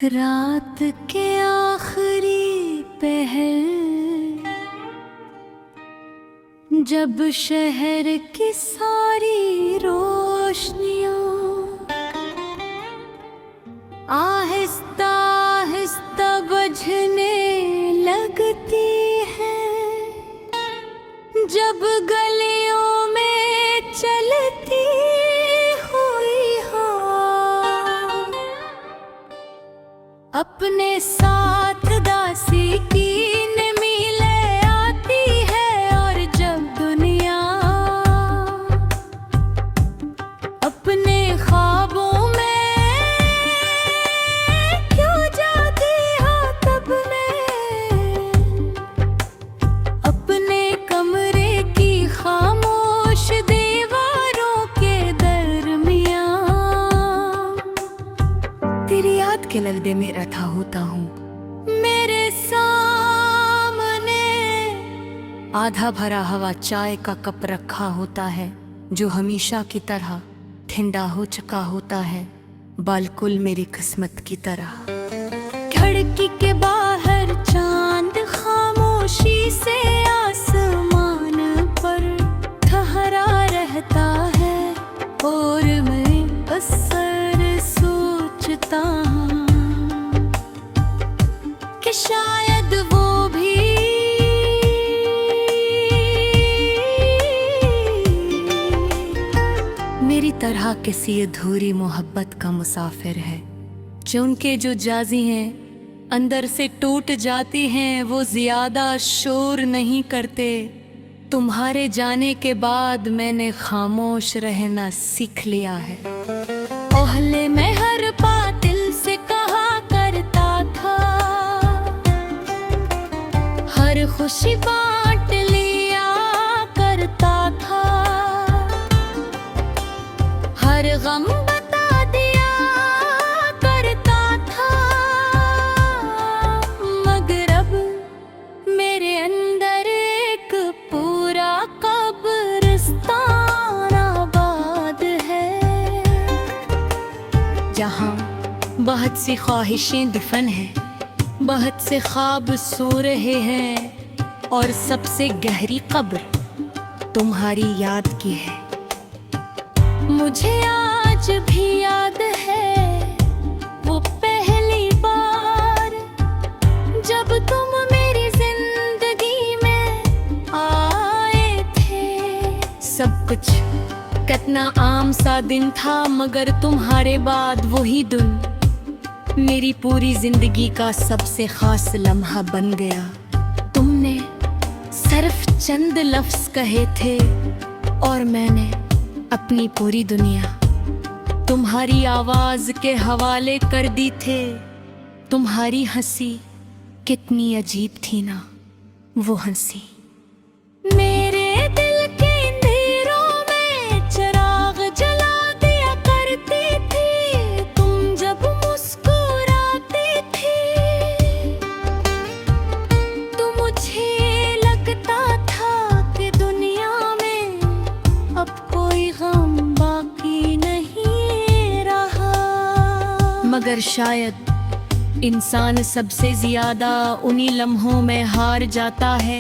रात के आखिरी पहर, जब शहर की सारी रोशनियां आहिस्ता आहिस्ता बुझने लगती हैं, जब गलियों में चलती हुई हाँ अपने साथ दासी की मिले आती है। और जब दुनिया अपने ख्वाबों में क्यों जाती हो, तब मैं अपने कमरे की खामोश दीवारों के दरमियां तेरी याद के ललबे में रथा होता हूँ। मेरे सामने आधा भरा हुआ चाय का कप रखा होता है, जो हमेशा की तरह ठंडा हो चुका होता है, बिल्कुल मेरी किस्मत की तरह। खिड़की के बाहर चांद खामोशी से आसमान पर ठहरा रहता है, और मैं अक्सर सोचता हूँ कि शायद वो भी मेरी तरह किसी अधूरी मोहब्बत का मुसाफिर है, जो उनके जो जाजी हैं अंदर से टूट जाती हैं, वो ज्यादा शोर नहीं करते। तुम्हारे जाने के बाद मैंने खामोश रहना सीख लिया है। ओहले में हर बातिल से कहा करता था, हर खुशी बांट लिया करता था, हर गम बता दिया करता था। मगर अब मेरे अंदर एक पूरा कब्रिस्तान आबाद है, जहाँ बहुत सी ख्वाहिशें दफन हैं, बहुत से ख्वाब सो रहे हैं, और सबसे गहरी कब्र तुम्हारी याद की है। मुझे आज भी याद है वो पहली बार जब तुम मेरी जिंदगी में आए थे। सब कुछ कितना आम सा दिन था, मगर तुम्हारे बाद वही दिन मेरी पूरी जिंदगी का सबसे खास लम्हा बन गया। तुमने सिर्फ चंद लफ्ज कहे थे, और मैंने अपनी पूरी दुनिया तुम्हारी आवाज के हवाले कर दी थे। तुम्हारी हंसी कितनी अजीब थी ना, वो हंसी मेरे दिल के अंधेरों में चिराग जला दिया करती थी। तुम जब मुस्कुराती थी तो मुझे लगता था कि दुनिया में अब कोई गम बाकी नहीं रहा। मगर शायद इंसान सबसे ज्यादा उन्हीं लम्हों में हार जाता है,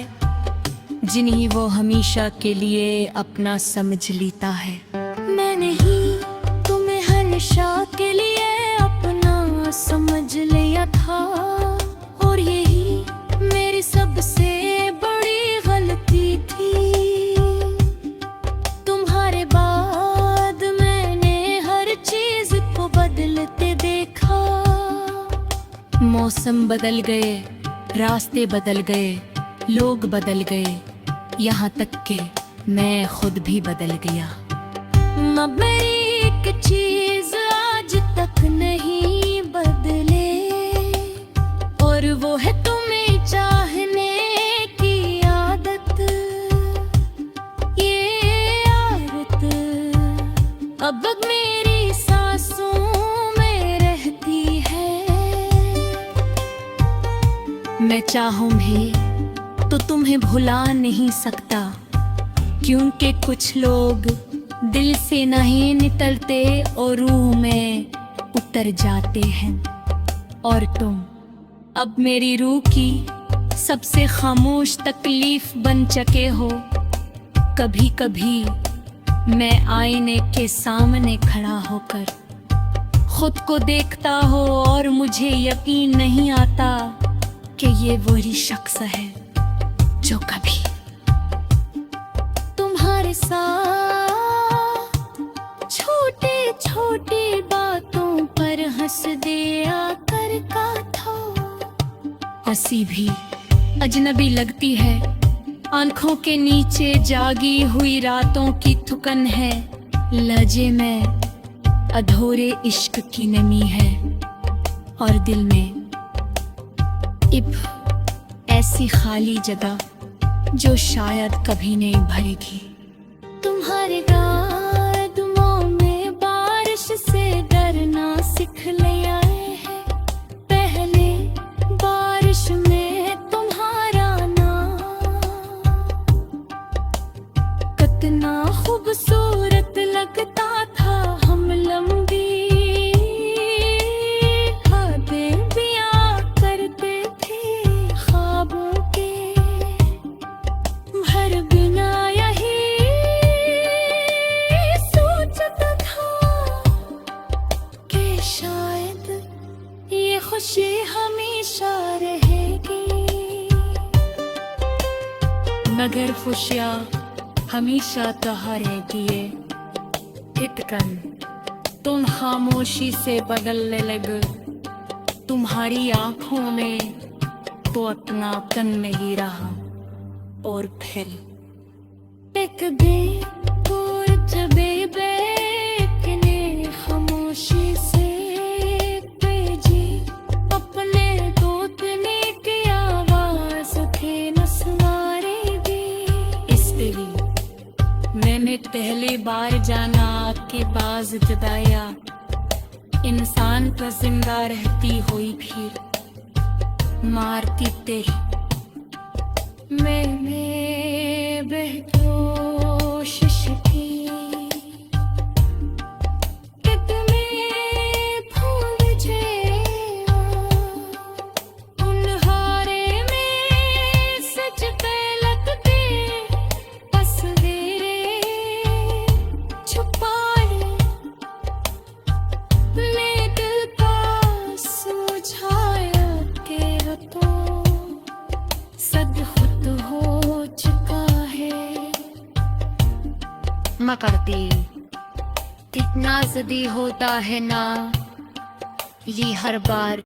जिन्हीं वो हमेशा के लिए अपना समझ लेता है। मैं नहीं तुम्हें हमेशा के लिए अपना समझ लिया था, और यही मेरी सबसे बड़ी गलती थी। तुम्हारे बाद मैंने हर चीज को बदलते देखा। मौसम बदल गए, रास्ते बदल गए, लोग बदल गए, यहाँ तक कि मैं खुद भी बदल गया। मगर एक चीज आज तक नहीं बदले, और वो है तुम्हें चाहने की आदत। ये आदत अब मेरी सांसों में रहती है। मैं चाहूं भी तो तुम्हें भुला नहीं सकता, क्योंकि कुछ लोग दिल से नहीं निकलते और रूह में उतर जाते हैं। और तुम अब मेरी रूह की सबसे खामोश तकलीफ बन चुके हो। कभी कभी मैं आईने के सामने खड़ा होकर खुद को देखता हो और मुझे यकीन नहीं आता कि ये वही शख्स है जो कभी तुम्हारे साथ छोटे छोटे बातों पर हंस दिया करता था। हंसी भी अजनबी लगती है, आंखों के नीचे जागी हुई रातों की थुकन है। लहजे में अधूरे इश्क की नमी है और दिल में इब ऐसी खाली जगह जो शायद कभी नहीं भरेगी। तुम्हारे कदमों में बारिश से डरना सीख लिया है। पहले बारिश में तुम्हारा नाम कितना खूबसूरत लगता था। हम लंबी हदें बयां करते थे ख्वाबों के भर बिना। यही सोचता था कि शायद ये खुशी हमेशा रहेगी, मगर खुशियाँ हमेशा तहारेगी। इतकन तुम खामोशी से बदलने लगे। तुम्हारी आंखों में तो अपनापन नहीं रहा। और फिर एक बेबे ने खामोशी से भेजी अपने तोतने की आवाज थे नसवारे भी। इसलिए मैंने पहली बार जाना आपके पास जुदाया इंसान पर जिंदा रहती हुई भी मारती तेरी। मैंने बेहोश थी कि तुम्हें भूल जाओ। उन्हारे में सच पे लगते तस्वीरें छुपाए ले दिल का सुझाया के हो तो सद खुद हो चुका है। मकरती इतना जदी होता है ना ये हर बार